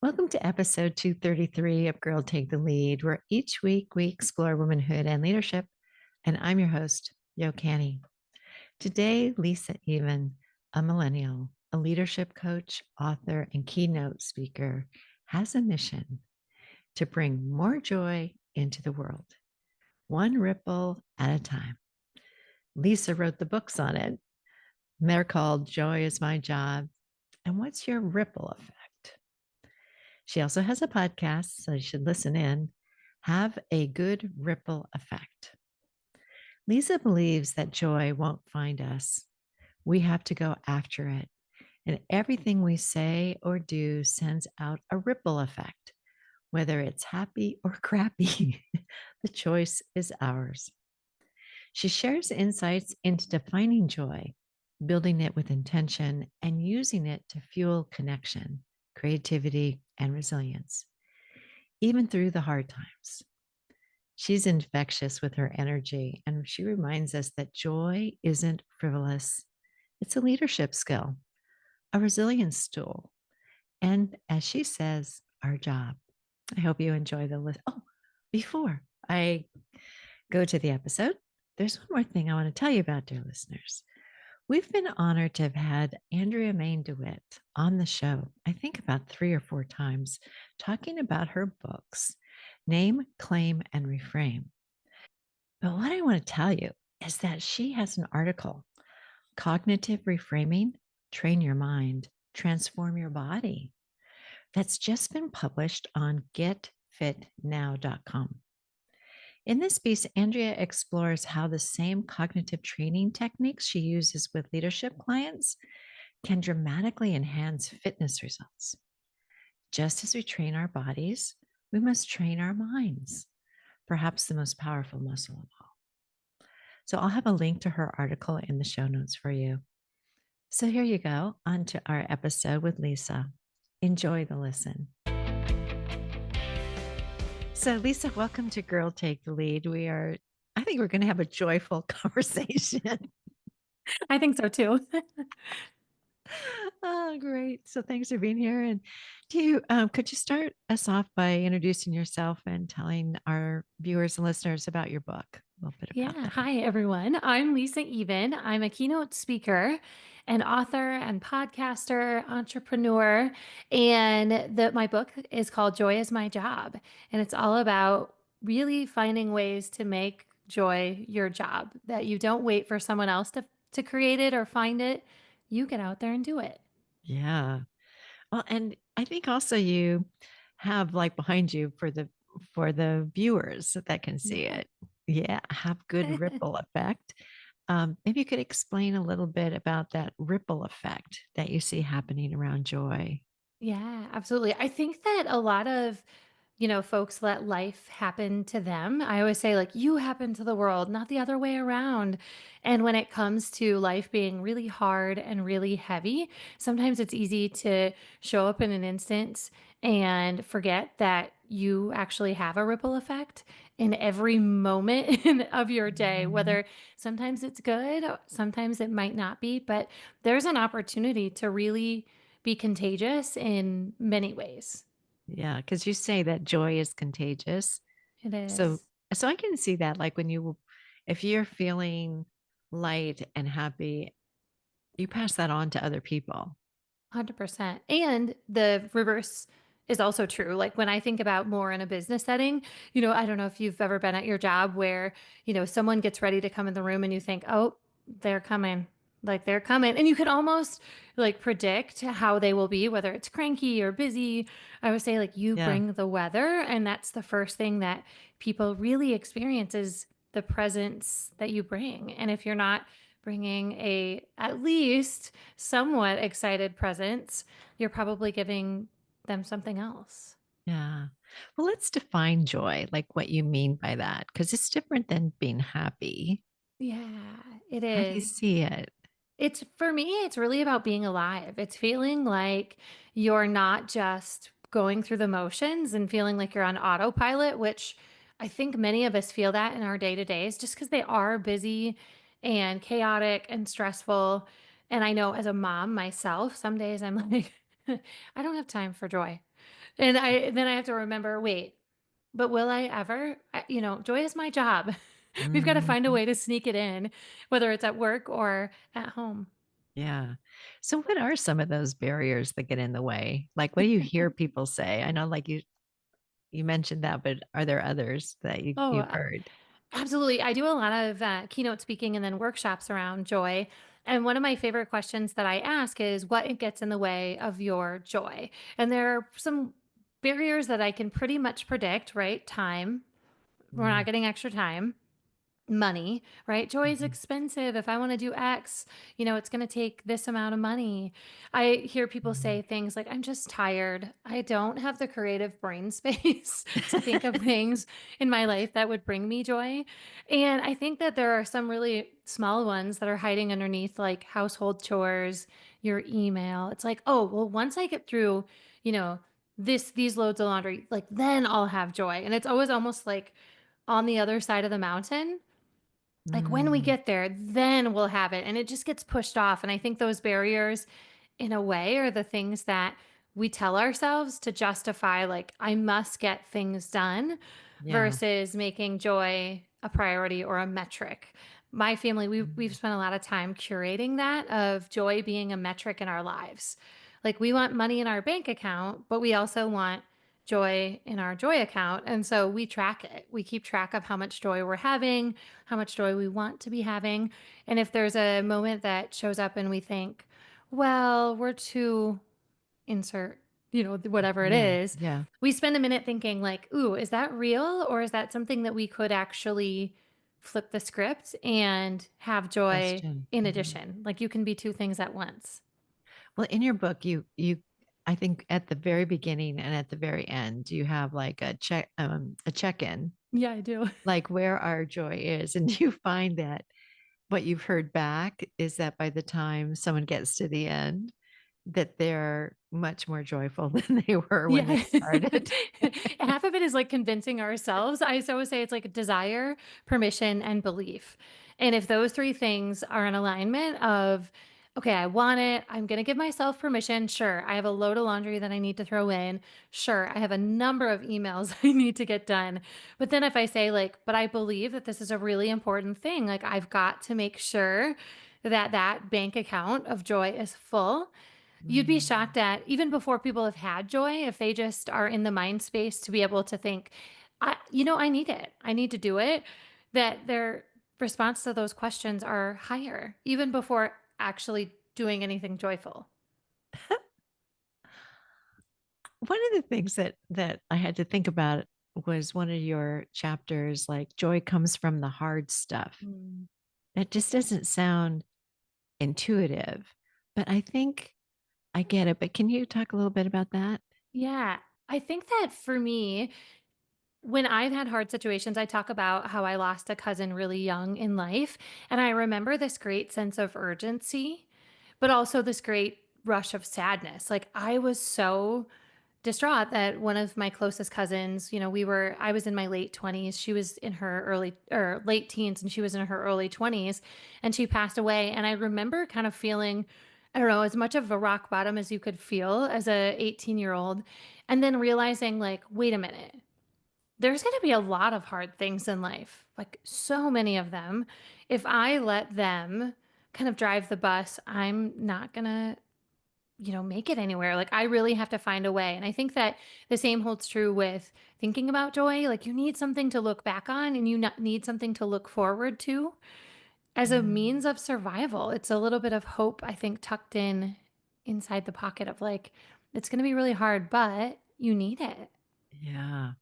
Welcome to episode 233 of Girl Take the Lead, where each week we explore womanhood and leadership. And I'm your host, Yo Canny. Today, Lisa Even, a millennial, a leadership coach, author, and keynote speaker, has a mission to bring more joy into the world, one ripple at a time. Lisa wrote the books on it. They're called Joy is My Job. And what's your ripple effect? She also has a podcast, so you should listen in. Have a good ripple effect. Lisa believes that joy won't find us. We have to go after it. And everything we say or do sends out a ripple effect, whether it's happy or crappy. The choice is ours. She shares insights into defining joy, building it with intention, and using it to fuel connection, creativity, and resilience, even through the hard times. She's infectious with her energy, and she reminds us that joy isn't frivolous. It's a leadership skill, a resilience tool, and as she says, our job. I hope you enjoy the list. Oh, before I go to the episode, there's one more thing I want to tell you about, dear listeners. We've been honored to have had Andrea Main DeWitt on the show, I think about 3 or 4 times, talking about her books, Name, Claim, and Reframe. But what I want to tell you is that she has an article, Cognitive Reframing, Train Your Mind, Transform Your Body, that's just been published on getfitnow.com. In this piece, Andrea explores how the same cognitive training techniques she uses with leadership clients can dramatically enhance fitness results. Just as we train our bodies, we must train our minds, perhaps the most powerful muscle of all. So I'll have a link to her article in the show notes for you. So here you go, on to our episode with Lisa. Enjoy the listen. So, Lisa, welcome to Girl Take the Lead. I think we're going to have a joyful conversation. I think so too. Oh, great. So thanks for being here. And could you start us off by introducing yourself and telling our viewers and listeners about your book, a little bit about Yeah. that? Hi, everyone. I'm Lisa Even. I'm a keynote speaker, an author and podcaster, entrepreneur. And my book is called Joy is My Job. And it's all about really finding ways to make joy your job, that you don't wait for someone else to create it or find it. You get out there and do it. Yeah. Well, and I think also you have like behind you for the viewers that can see Yeah. it. Yeah, have good ripple effect. Maybe you could explain a little bit about that ripple effect that you see happening around joy. Yeah, absolutely. I think that a lot of folks let life happen to them. I always say, like, you happen to the world, not the other way around. And when it comes to life being really hard and really heavy, sometimes it's easy to show up in an instance and forget that you actually have a ripple effect in every moment of your day, Mhm. whether sometimes it's good, sometimes it might not be, but there's an opportunity to really be contagious in many ways. Yeah, because you say that joy is contagious. It So is. so I can see that like if you're feeling light and happy, you pass that on to other people. 100%. And the reverse is also true. Like when I think about more in a business setting, I don't know if you've ever been at your job where, someone gets ready to come in the room and you think, oh, they're coming. Like they're coming. And you can almost like predict how they will be, whether it's cranky or busy. I would say like you Yeah. bring the weather. And that's the first thing that people really experience is the presence that you bring. And if you're not bringing a at least somewhat excited presence, you're probably giving them something else. Yeah. Well, let's define joy, like what you mean by that, because it's different than being happy. Yeah, it How do you is. see it? It's for me, it's really about being alive. It's feeling like you're not just going through the motions and feeling like you're on autopilot, which I think many of us feel that in our day to days just because they are busy and chaotic and stressful. And I know as a mom myself, some days I'm like, I don't have time for joy. And then I have to remember, wait, but will I ever? Joy is my job. We've got to find a Mhm. way to sneak it in, whether it's at work or at home. Yeah. So what are some of those barriers that get in the way? Like, what do you hear people say? I know, like, you mentioned that, but are there others that Oh, you've heard? absolutely. I do a lot of keynote speaking and then workshops around joy. And one of my favorite questions that I ask is what gets in the way of your joy? And there are some barriers that I can pretty much predict, right? Time. We're not Mm, getting extra time. Money, right? Joy is mhm, expensive. If I want to do X, it's going to take this amount of money. I hear people mhm. say things like, I'm just tired. I don't have the creative brain space to think of things in my life that would bring me joy. And I think that there are some really small ones that are hiding underneath, like household chores, your email. It's like, oh, well, once I get through, you know, these loads of laundry, like then I'll have joy. And it's always almost like on the other side of the mountain, like, when we Mm, get there, then we'll have it, and it just gets pushed off, and I think those barriers, in a way, are the things that we tell ourselves to justify, like, "I must get things done," yeah. versus making joy a priority or a metric. My family, we've Mm, spent a lot of time curating that, of joy being a metric in our lives. Like, we want money in our bank account, but we also want joy in our joy account, and so we track it. We keep track of how much joy we're having, how much joy we want to be having. And if there's a moment that shows up and we think, well, we're too insert, whatever it yeah, is, yeah. we spend a minute thinking, like, ooh, is that real? Or is that something that we could actually flip the script and have joy Question. in Mhm. addition? Like, you can be two things at once. Well, in your book, you I think at the very beginning and at the very end, you have like a check-in, Yeah, I do. like where our joy is. And you find that what you've heard back is that by the time someone gets to the end, that they're much more joyful than they were when they Yeah. started. Half of it is like convincing ourselves. I always say it's like desire, permission, and belief. And if those three things are in alignment of, okay, I want it, I'm going to give myself permission. Sure, I have a load of laundry that I need to throw in. Sure, I have a number of emails I need to get done. But then if I say, like, but I believe that this is a really important thing, like, I've got to make sure that that bank account of joy is full. You'd be Mm, shocked at, even before people have had joy, if they just are in the mind space to be able to think, I need it. I need to do it. That their response to those questions are higher, even before actually doing anything joyful. one of the things that I had to think about was one of your chapters, like joy comes from the hard stuff. Mm. That just doesn't sound intuitive, but I think I get it. But can you talk a little bit about that? Yeah. I think that for me, when I've had hard situations, I talk about how I lost a cousin really young in life. And I remember this great sense of urgency, but also this great rush of sadness. Like, I was so distraught that one of my closest cousins, I was in my late 20s, she was in her early or late teens, and she was in her early 20s, and she passed away. And I remember kind of feeling, I don't know, as much of a rock bottom as you could feel as a 18-year-old, and then realizing, like, wait a minute, there's going to be a lot of hard things in life, like so many of them. If I let them kind of drive the bus, I'm not going to make it anywhere. Like, I really have to find a way. And I think that the same holds true with thinking about joy. Like, you need something to look back on, and you need something to look forward to as a Mm, means of survival. It's a little bit of hope, I think, tucked in inside the pocket of, like, it's going to be really hard, but you need it. yeah.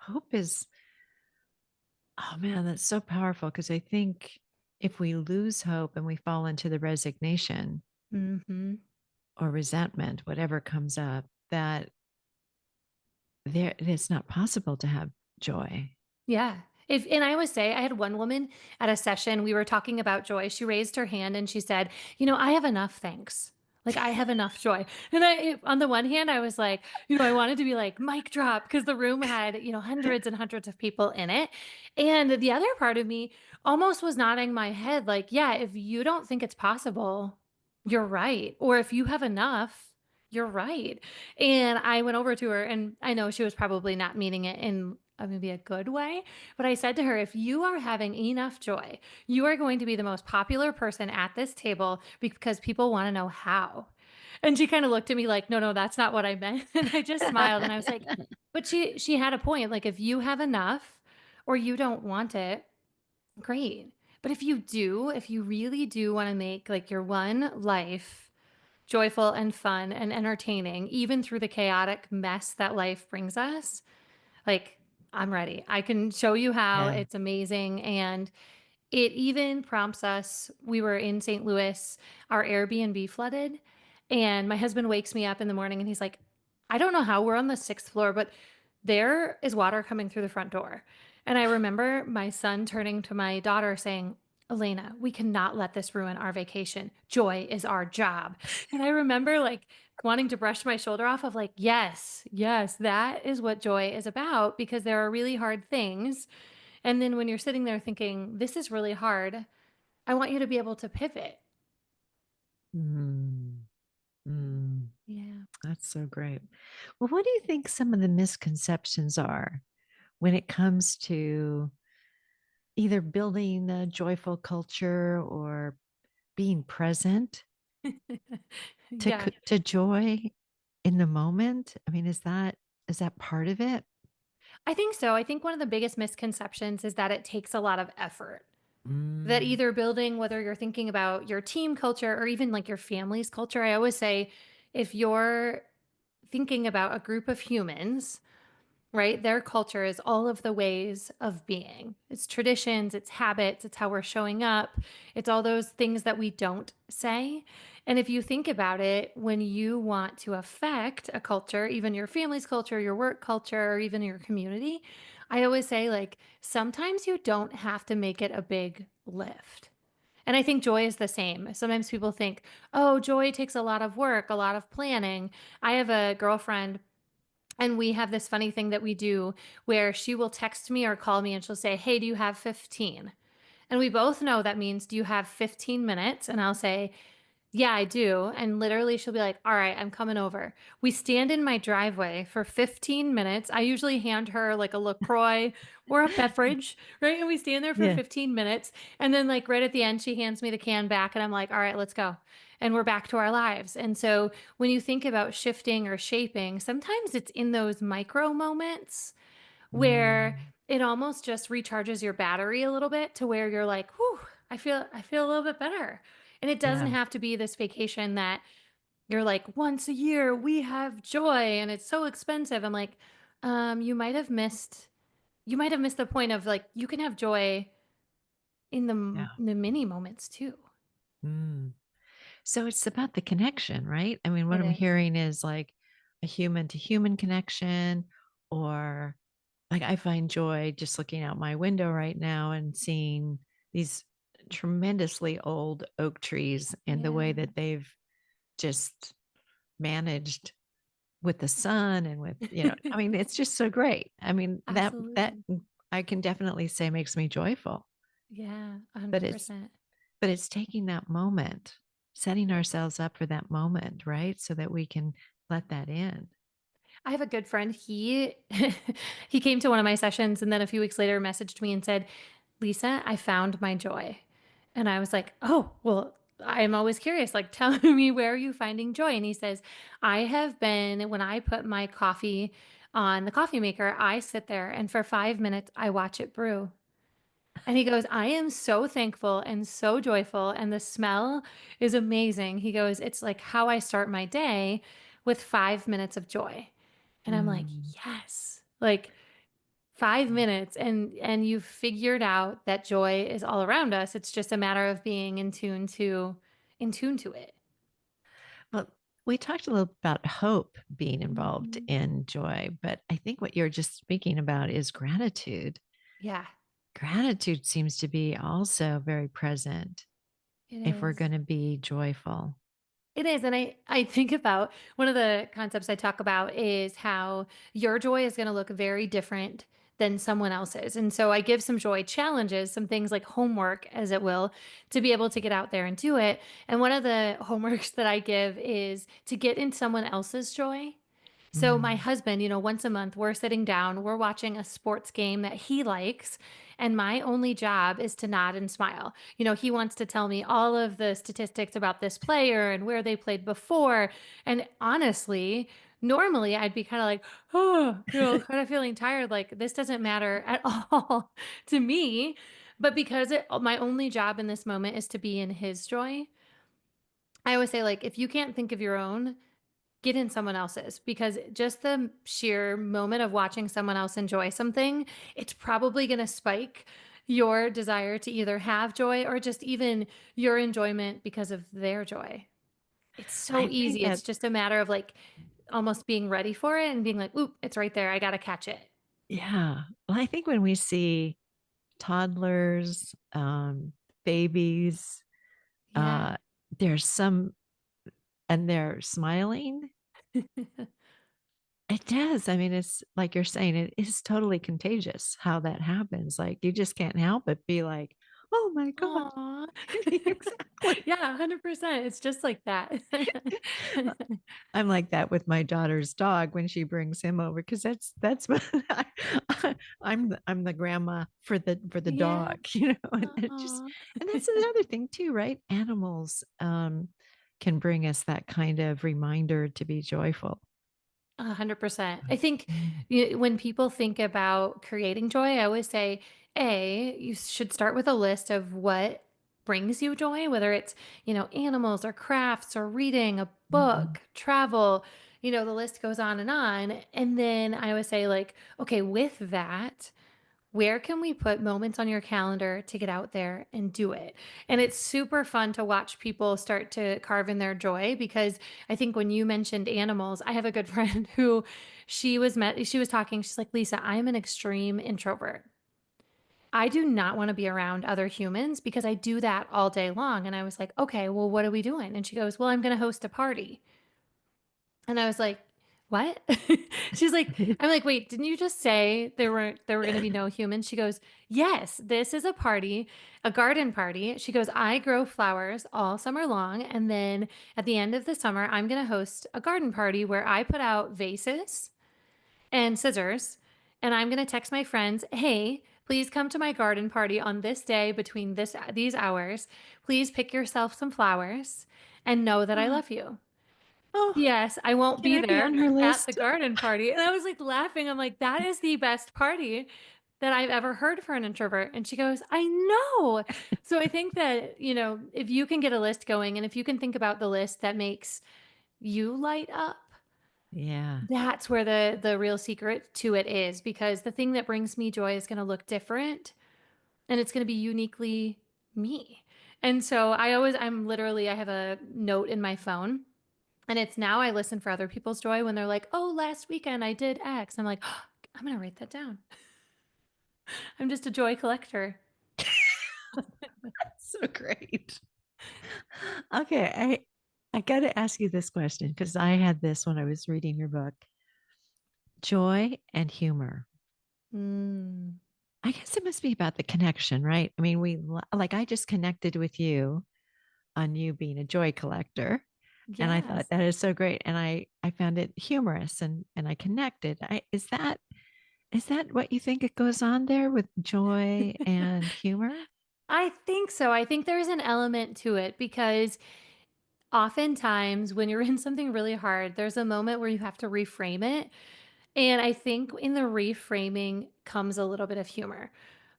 Hope is, oh man, that's so powerful because I think if we lose hope and we fall into the resignation Hmm. or resentment, whatever comes up, that there it's not possible to have joy. Yeah. And I always say, I had one woman at a session, we were talking about joy. She raised her hand and she said, I have enough, thanks. Like, I have enough joy. And on the one hand, I was like, I wanted to be like, mic drop, because the room had, hundreds and hundreds of people in it. And the other part of me almost was nodding my head, like, yeah, if you don't think it's possible, you're right. Or if you have enough, You're right. And I went over to her, and I know she was probably not meaning it in maybe a good way, but I said to her, if you are having enough joy, you are going to be the most popular person at this table because people want to know how. And she kind of looked at me like, no, no, that's not what I meant. And I just smiled and I was like, but she had a point. Like if you have enough or you don't want it, great. But if you do, if you really do want to make like your one life joyful and fun and entertaining, even through the chaotic mess that life brings us, like, I'm ready. I can show you how. Yeah. It's amazing. And it even prompts us. We were in St. Louis, our Airbnb flooded, and my husband wakes me up in the morning and he's like, I don't know how we're on the sixth floor, but there is water coming through the front door. And I remember my son turning to my daughter saying, Elena, we cannot let this ruin our vacation. Joy is our job. And I remember like wanting to brush my shoulder off of like, yes, yes, that is what joy is about because there are really hard things and then when you're sitting there thinking, this is really hard, I want you to be able to pivot. Mm, mm, Yeah. that's so great. Well, what do you think some of the misconceptions are when it comes to either building a joyful culture or being present Yeah. to joy in the moment? I mean, is that part of it? I think so. I think one of the biggest misconceptions is that it takes a lot of effort. That Mm, either building, whether you're thinking about your team culture or even like your family's culture, I always say if you're thinking about a group of humans, right? Their culture is all of the ways of being. It's traditions, it's habits, it's how we're showing up, it's all those things that we don't say. And if you think about it, when you want to affect a culture, even your family's culture, your work culture, or even your community, I always say, like, sometimes you don't have to make it a big lift. And I think joy is the same. Sometimes people think, oh, joy takes a lot of work, a lot of planning. I have a girlfriend and we have this funny thing that we do where she will text me or call me and she'll say, hey, do you have 15? And we both know that means, do you have 15 minutes? And I'll say, yeah, I do. And literally, she'll be like, all right, I'm coming over. We stand in my driveway for 15 minutes. I usually hand her like a LaCroix or a beverage, right? And we stand there for yeah. 15 minutes. And then, like, right at the end, she hands me the can back, and I'm like, all right, let's go. And we're back to our lives. And so, when you think about shifting or shaping, sometimes it's in those micro moments where Mm, it almost just recharges your battery a little bit to where you're like, whew, I feel a little bit better. And it doesn't yeah. have to be this vacation that you're like, once a year we have joy and it's so expensive. I'm like, you might have missed the point of like you can have joy in Yeah. the mini moments too. Mm. So it's about the connection, right? I mean, what It I'm is. hearing is like a human to human connection, or like I find joy just looking out my window right now and seeing these tremendously old oak trees and the way Yeah, that they've just managed with the sun and with, I mean, it's just so great. I mean, that absolutely. I can definitely say makes me joyful, Yeah, but it's 100%. but it's taking that moment, setting ourselves up for that moment, right? So that we can let that in. I have a good friend. He he came to one of my sessions and then a few weeks later messaged me and said, "Lisa, I found my joy." And I was like, "Oh, well, I'm always curious. Like, tell me where are you finding joy?" And he says, "I have been when I put my coffee on the coffee maker, I sit there and for 5 minutes I watch it brew." And he goes, "I am so thankful and so joyful, and the smell is amazing." He goes, "It's like how I start my day with 5 minutes of joy." And I'm like, Mm. "Yes." Like 5 minutes and you've figured out that joy is all around us. It's just a matter of being in tune to it. Well, we talked a little about hope being involved Mhm. in joy, but I think what you're just speaking about is gratitude. Yeah, Gratitude seems to be also very present it if we're is. going to be joyful. It is, and I think about one of the concepts I talk about is how your joy is gonna look very different than someone else's. And so I give some joy challenges, some things like homework, as it will, to be able to get out there and do it. And one of the homeworks that I give is to get in someone else's joy. So my Mm. husband, once a month, we're sitting down, we're watching a sports game that he likes, and my only job is to nod and smile. He wants to tell me all of the statistics about this player and where they played before. And honestly, normally I'd be kind of like, oh, kind of feeling tired, like this doesn't matter at all to me. But because my only job in this moment is to be in his joy, I always say, like, if you can't think of your own, get in someone else's, because just the sheer moment of watching someone else enjoy something, it's probably going to spike your desire to either have joy or just even your enjoyment because of their joy. It's so I think easy. It's that, just a matter of like almost being ready for it and being like, oop, it's right there. I got to catch it. yeah. Well, I think when we see toddlers, babies, Yeah. uh, there's some, and they're smiling. It does. I mean, it's like you're saying, it is totally contagious how that happens. Like you just can't help but be like, oh my God. Aw. Exactly. Yeah, 100%. It's just like that. I'm like that with my daughter's dog when she brings him over because that's what I'm the grandma for the Yeah. dog, you know. And it just Aw. and that's another thing too, right? Animals can bring us that kind of reminder to be joyful. 100%. I think Mm. when people think about creating joy, I always say, A, you should start with a list of what brings you joy, whether it's, animals or crafts or reading, a Mhm. book, travel, the list goes on. And then I always say, like, okay, with that, where can we put moments on your calendar to get out there and do it? And it's super fun to watch people start to carve in their joy, because I think when you mentioned animals, I have a good friend who she was talking, she's like, "Lisa, I'm an extreme introvert. I do not want to be around other humans because I do that all day long." And I was like, "Okay, well, what are we doing?" And she goes, "Well, I'm going to host a party." And I was like, "What?" She's like, I'm like, "Wait, didn't you just say there were going to be no humans?" She goes, "Yes, this is a party, a garden party." She goes, "I grow flowers all summer long, and then at the end of the summer, I'm going to host a garden party where I put out vases and scissors, and I'm going to text my friends, 'Hey, please come to my garden party on this day between these hours. Please pick yourself some flowers and know that I Oh, love you.'" oh, Yes, I won't can be I be there on her at the list? garden party. And I was like laughing. I'm like, "That is the best party that I've ever heard for an introvert." And she goes, "I know." So I think that, if you can get a list going and if you can think about the list that makes you light up, Yeah. that's where the real secret to it is, because the thing that brings me joy is going to look different and it's going to be uniquely me. And so I have a note in my phone, and it's now I listen for other people's joy when they're like, "Oh, last weekend I did X." I'm like, oh, I'm going to write that down. I'm just a joy collector. So great. Okay, I got to ask you this question because I had this when I was reading your book. Joy and humor. Mm, I guess it must be about the connection, right? I mean, like I just connected with you on you being a joy collector, and I thought yes. that is so great, and I found it humorous, and I connected. Is that what you think it goes on there with joy and humor? I think so. I think there's an element to it because oftentimes when you're in something really hard, there's a moment where you have to reframe it. And I think in the reframing comes a little bit of humor,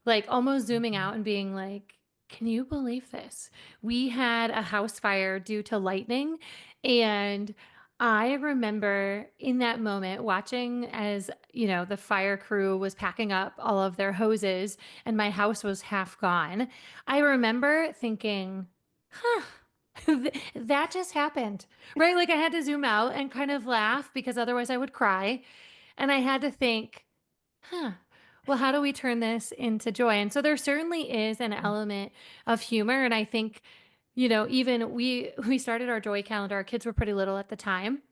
like almost zooming out and being like, "Can you believe this? We had a house fire due to lightning." And I remember in that moment watching as, the fire crew was packing up all of their hoses and my house was half gone. I remember thinking, huh, that just happened, right? Like I had to zoom out and kind of laugh because otherwise I would cry. And I had to think, huh, well, how do we turn this into joy? And so there certainly is an element of humor. And I think, even we started our joy calendar. Our kids were pretty little at the time.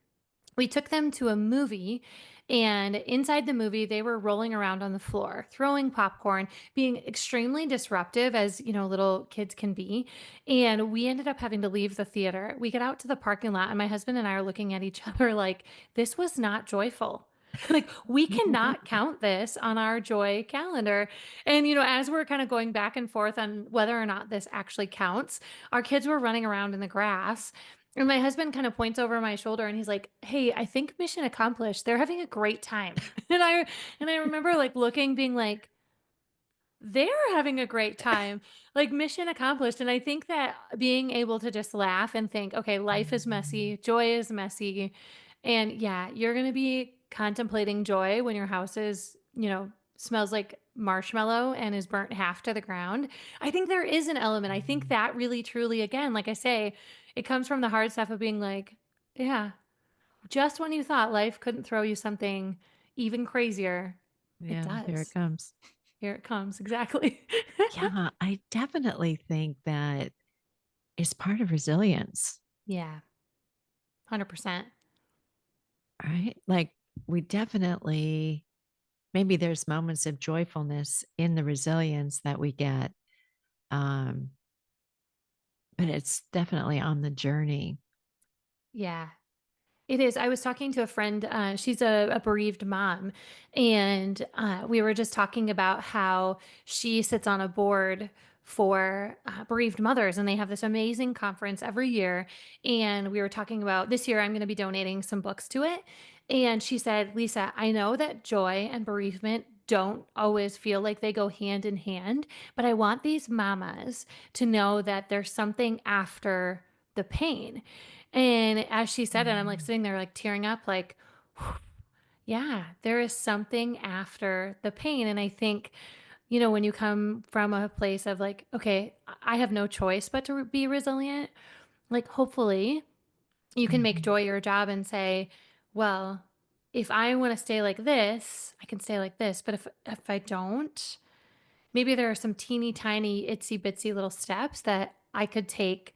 We took them to a movie, and inside the movie they were rolling around on the floor, throwing popcorn, being extremely disruptive as, little kids can be. And we ended up having to leave the theater. We get out to the parking lot and my husband and I are looking at each other like this was not joyful. Like we cannot count this on our joy calendar. And as we're kind of going back and forth on whether or not this actually counts, our kids were running around in the grass and my husband kind of points over my shoulder and he's like, "Hey, I think mission accomplished. They're having a great time." And I remember like looking being like, "They're having a great time." Like mission accomplished. And I think that being able to just laugh and think, "Okay, life is Mhm. messy, joy is messy." And yeah, you're going to be contemplating joy when your house is, smells like marshmallow and is burnt half to the ground. I think there is an element. I think Mhm. that really truly again, like I say, it comes from the hard stuff of being like, yeah, just when you thought life couldn't throw you something even crazier, it Yeah, here it does. comes. Here it comes. Exactly. Yeah, I definitely think that is part of resilience, Yeah, 100%. right? Like we definitely maybe there's moments of joyfulness in the resilience that we get. Um, but it's definitely on the journey. Yeah. It is. I was talking to a friend. She's a bereaved mom, and we were just talking about how she sits on a board for bereaved mothers, and they have this amazing conference every year. And we were talking about this year, I'm going to be donating some books to it. And she said, "Lisa, I know that joy and bereavement don't always feel like they go hand in hand, but I want these mamas to know that there's something after the pain." And as she said it, I'm like Mhm. sitting there like tearing up, like, yeah, there is something after the pain. And I think, when you come from a place of like, okay, I have no choice but to be resilient, like, hopefully you can make Mhm. joy your job and say, well, if I want to stay like this, I can stay like this. But if I don't, maybe there are some teeny tiny itsy bitsy little steps that I could take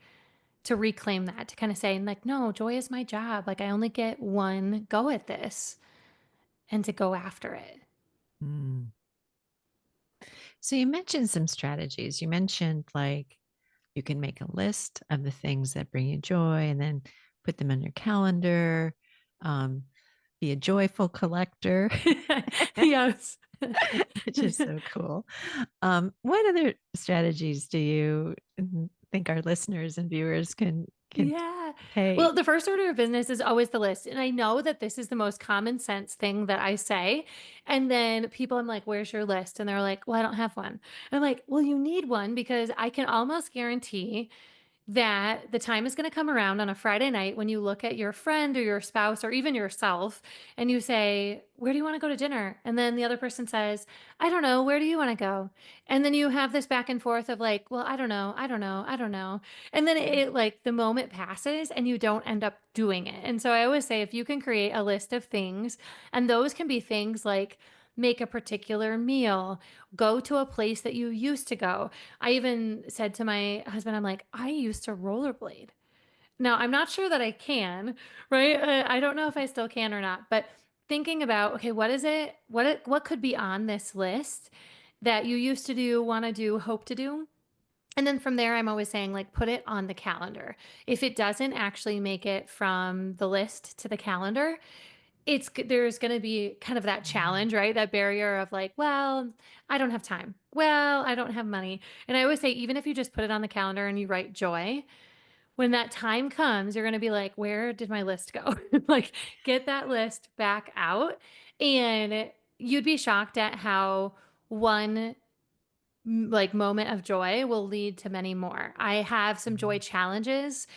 to reclaim that, to kind of say, like, no, joy is my job. Like, I only get one go at this and to go after it. Mm. So you mentioned some strategies. You mentioned like you can make a list of the things that bring you joy and then put them on your calendar. Um, be a joyful collector, Yes. which is so cool. What other strategies do you think our listeners and viewers can Yeah. Well, take? the first order of business is always the list. And I know that this is the most common sense thing that I say. And then people, I'm like, where's your list? And they're like, well, I don't have one. I'm like, well, you need one because I can almost guarantee that the time is going to come around on a Friday night when you look at your friend or your spouse or even yourself and you say, "Where do you want to go to dinner?" And then the other person says, "I don't know. Where do you want to go?" And then you have this back and forth of like, "Well, I don't know. I don't know. I don't know." And then like the moment passes and you don't end up doing it. And so I always say if you can create a list of things, and those can be things like make a particular meal, go to a place that you used to go. I even said to my husband, I'm like, I used to rollerblade. Now, I'm not sure that I can, right? I don't know if I still can or not, but thinking about, okay, what is it? What could be on this list that you used to do, want to do, hope to do? And then from there, I'm always saying, like, put it on the calendar. If it doesn't actually make it from the list to the calendar, there's going to be kind of that Mhm. challenge, right? That barrier of like, well, I don't have time. Well, I don't have money. And I always say, even if you just put it on the calendar and you write joy, when that time comes, you're going to be like, where did my list go? Like, get that list back out. And you'd be shocked at how one like moment of joy will lead to many more. I have some joy Mhm. challenges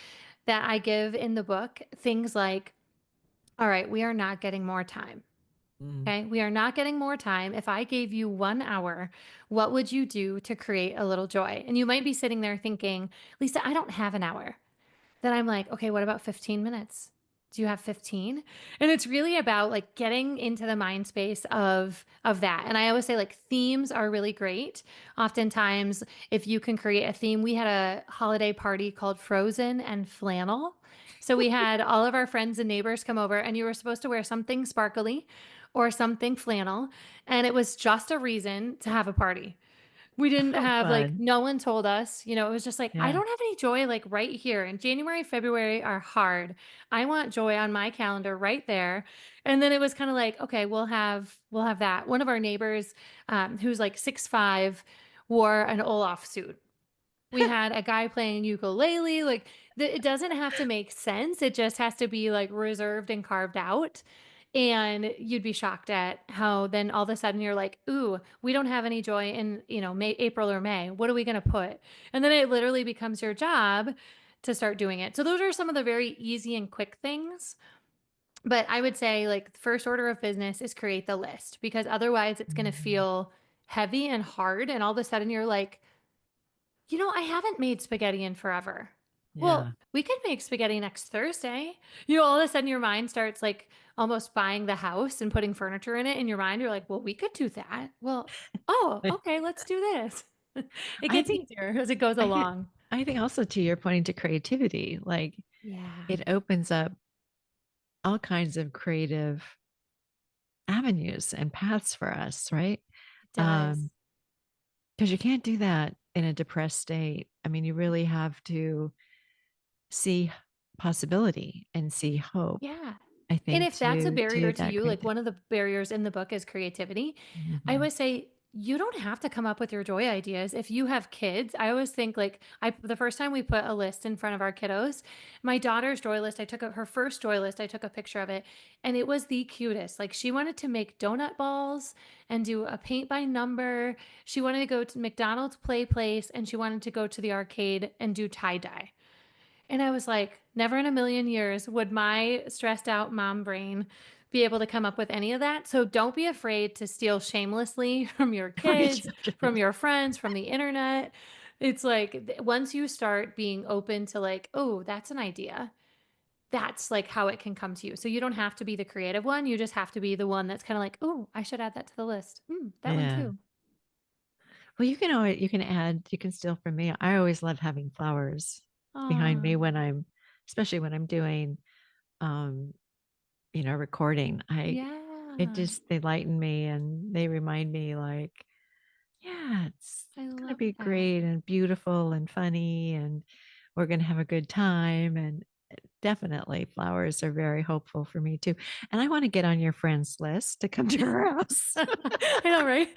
that I give in the book. Things like, all right, we are not getting more time. Mm. Okay. We are not getting more time. If I gave you 1 hour, what would you do to create a little joy? And you might be sitting there thinking, Lisa, I don't have an hour. Then I'm like, okay, what about 15 minutes? Do you have 15? And it's really about like getting into the mind space of that. And I always say like themes are really great. Oftentimes, if you can create a theme, we had a holiday party called Frozen and Flannel. So we had all of our friends and neighbors come over, and you were supposed to wear something sparkly or something flannel. And it was just a reason to have a party. We didn't Oh, have like fun. no one told us, it was just like, I Yeah. don't have any joy like right here. And January, February are hard. I want joy on my calendar right there. And then it was kind of like, okay, we'll have that. One of our neighbors, who's like 6'5", wore an Olaf suit. We had a guy playing ukulele, like, it doesn't have to make sense, it just has to be, like, reserved and carved out, and you'd be shocked at how then all of a sudden you're like, "Ooh, we don't have any joy in, May April or May. What are we gonna put?" And then it literally becomes your job to start doing it. So those are some of the very easy and quick things, but I would say, like, the first order of business is create the list, because otherwise it's gonna Mhm. feel heavy and hard, and all of a sudden you're like, I haven't made spaghetti in forever. Yeah. Well, we could make spaghetti next Thursday. All of a sudden your mind starts like almost buying the house and putting furniture in it. In your mind, you're like, well, we could do that. Well, oh, okay, let's do this. It I gets think easier as it goes I think along. I think also to your pointing to creativity, like Yeah, it opens up all kinds of creative avenues and paths for us, right? it Um, does. because you can't do that in a depressed state. I mean, you really have to see possibility and see hope, Yeah. I And think, if that's a to barrier do to that you, great like thing. one of the barriers in the book is creativity, I Mhm. would say you don't have to come up with your joy ideas. If you have kids, I always think like the first time we put a list in front of our kiddos, my daughter's joy list, her first joy list, I took a picture of it and it was the cutest. Like she wanted to make donut balls and do a paint by number. She wanted to go to McDonald's play place and she wanted to go to the arcade and do tie dye. And I was like, never in a million years would my stressed out mom brain be able to come up with any of that. So don't be afraid to steal shamelessly from your For your kids, children. from your friends, from the internet. It's like once you start being open to like, oh, that's an idea. That's like how it can come to you. So you don't have to be the creative one. You just have to be the one that's kind of like, oh, I should add that to the list. That one Yeah. too. Well, you can steal from me. I always love having flowers behind me Oh, when especially when I'm doing, um, recording. yeah. They lighten me and they remind me like, yeah, I it's going to love be that. great and beautiful and funny and we're going to have a good time. And definitely flowers are very hopeful for me too. And I want to get on your friends list to come to her house. I know, right?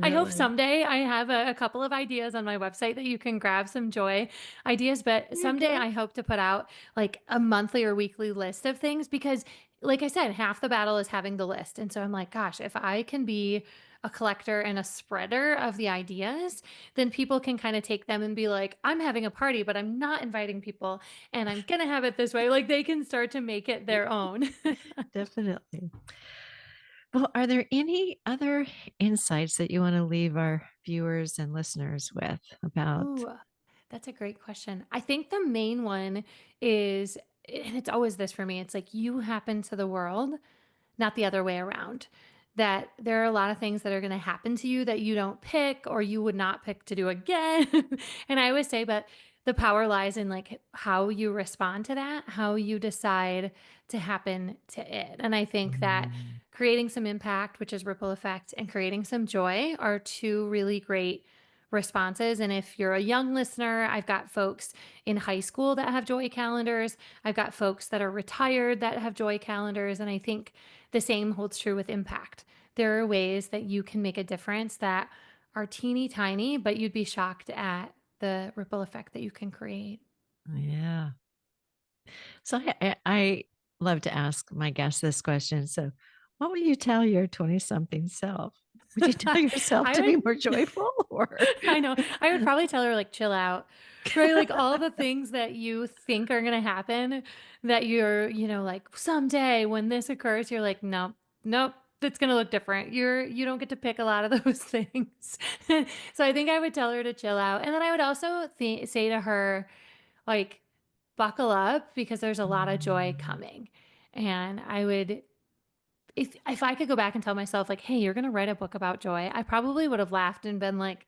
I hope Definitely. someday I have a couple of ideas on my website that you can grab some joy ideas, but There you someday go. I hope to put out like a monthly or weekly list of things because, like I said, half the battle is having the list. And so I'm like, gosh, if I can be a collector and a spreader of the ideas, then people can kind of take them and be like, I'm having a party, but I'm not inviting people and I'm going to have it this way. Like they can start to make it their own. Definitely. Well, are there any other insights that you want to leave our viewers and listeners with about? Ooh, that's a great question. I think the main one is, and it's always this for me, it's like you happen to the world, not the other way around. That there are a lot of things that are going to happen to you that you don't pick or you would not pick to do again. And I always say, but the power lies in like how you respond to that, how you decide to happen to it. And I think that Mm, creating some impact, which is ripple effect, and creating some joy are two really great responses. And if you're a young listener, I've got folks in high school that have joy calendars. I've got folks that are retired that have joy calendars. And I think the same holds true with impact. There are ways that you can make a difference that are teeny tiny, but you'd be shocked at the ripple effect that you can create. yeah. So I love to ask my guests this question. So, what would you tell your 20 something self? Would you tell yourself I to be would more joyful or? I know. I would probably tell her like chill out. Right? Like all the things that you think are going to happen that you're, like someday when this occurs, you're like, nope, nope, it's going to look different. You don't get to pick a lot of those things. So I think I would tell her to chill out. And then I would also say to her, like, buckle up because there's a lot of joy coming. And I would, if I could go back and tell myself like, "Hey, you're going to write a book about joy," I probably would have laughed and been like,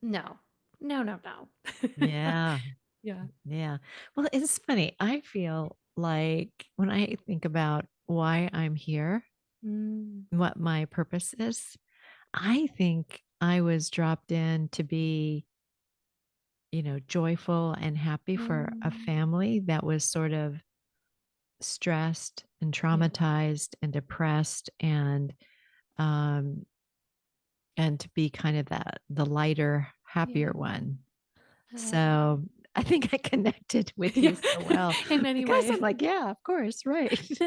"No. No, no, no." Yeah. Yeah. Yeah. Well, it's funny. I feel like when I think about why I'm here, Mm, what my purpose is, I think I was dropped in to be, joyful and happy for a mm, family that was sort of stressed and yeah, traumatized and depressed um and to be kind of the lighter, happier yeah. one. I love that. So I think I connected with you Yeah, so well in many because ways. I'm like, yeah, of course, right. It's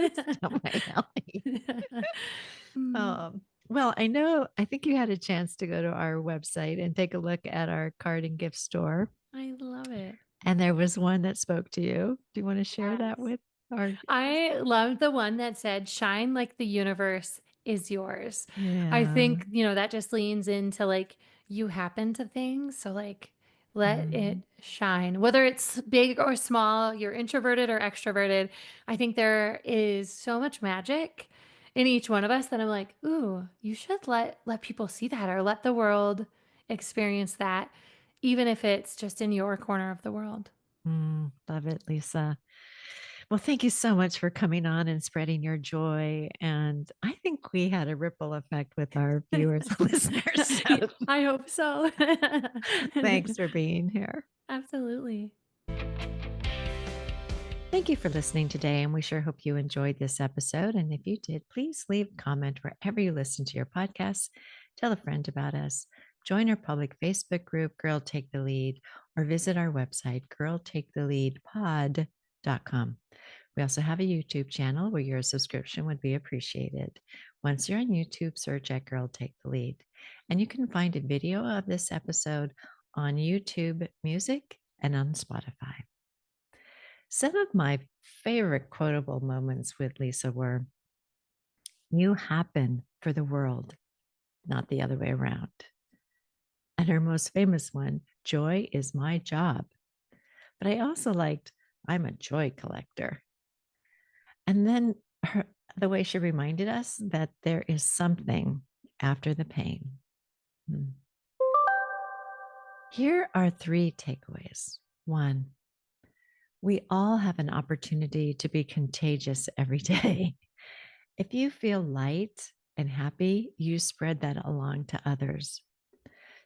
down my alley. Mm, Well, I think you had a chance to go to our website and take a look at our card and gift store. I love it. And there was one that spoke to you. Do you want to share that Yes. with our I loved the one that said, "Shine like the universe is yours." I Yeah. think, that just leans into like you happen to things. So, like, let it Mhm. shine. Whether it's big or small, you're introverted or extroverted. I think there is so much magic in each one of us that I'm like, ooh, you should let people see that or let the world experience that, even if it's just in your corner of the world. Love it, Lisa. Well, thank you so much for coming on and spreading your joy. And I think we had a ripple effect with our viewers and listeners. Yeah, So I hope so. thanks for being here. Absolutely. Thank you for listening today. And we sure hope you enjoyed this episode. And if you did, please leave a comment wherever you listen to your podcasts. Tell a friend about us. Join our public Facebook group, Girl Take the Lead, or visit our website, girltaketheleadpod.com. We also have a YouTube channel where your subscription would be appreciated. Once you're on YouTube, search at Girl Take the Lead. And you can find a video of this episode on YouTube Music and on Spotify. Some of my favorite quotable moments with Lisa were, "You happen for the world, not the other way around." And her most famous one, "Joy is my job." But I also liked, "I'm a joy collector." And then the way she reminded us that there is something after the pain. Hmm. Here are three takeaways. One, we all have an opportunity to be contagious every day. If you feel light and happy, you spread that along to others.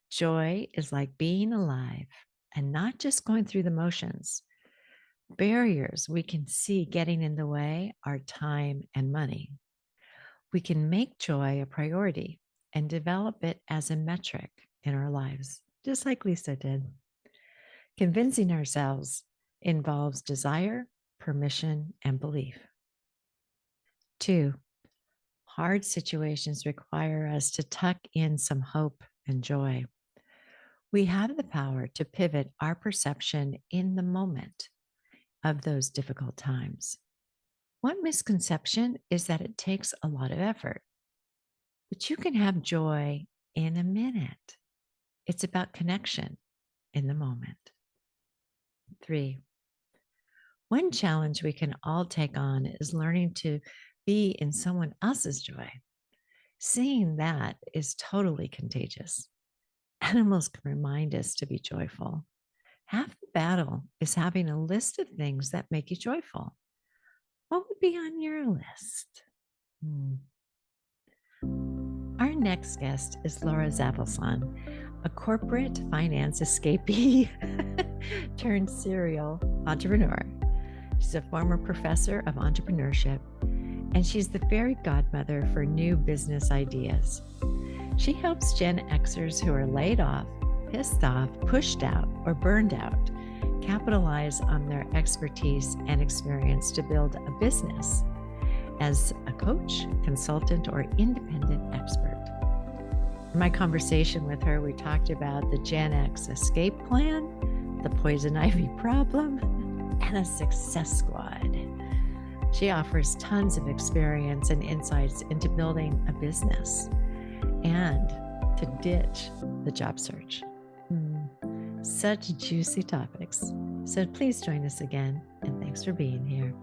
Joy is like being alive and not just going through the motions. Barriers we can see getting in the way are time and money. We can make joy a priority and develop it as a metric in our lives, just like Lisa did. Convincing ourselves involves desire, permission, and belief. Two, hard situations require us to tuck in some hope and joy. We have the power to pivot our perception in the moment of those difficult times. One misconception is that it takes a lot of effort, but you can have joy in a minute. It's about connection in the moment. Three, one challenge we can all take on is learning to be in someone else's joy. Seeing that is totally contagious. Animals can remind us to be joyful. Half the battle is having a list of things that make you joyful. What would be on your list? Hmm. Our next guest is Laura Zavelson, a corporate finance escapee turned serial entrepreneur. She's a former professor of entrepreneurship, and she's the fairy godmother for new business ideas. She helps Gen Xers who are laid off, pissed off, pushed out, or burned out capitalize on their expertise and experience to build a business as a coach, consultant, or independent expert. In my conversation with her, we talked about the Gen X escape plan, the poison ivy problem, and a success squad. She offers tons of experience and insights into building a business and to ditch the job search. Such juicy topics. So please join us again. And thanks for being here.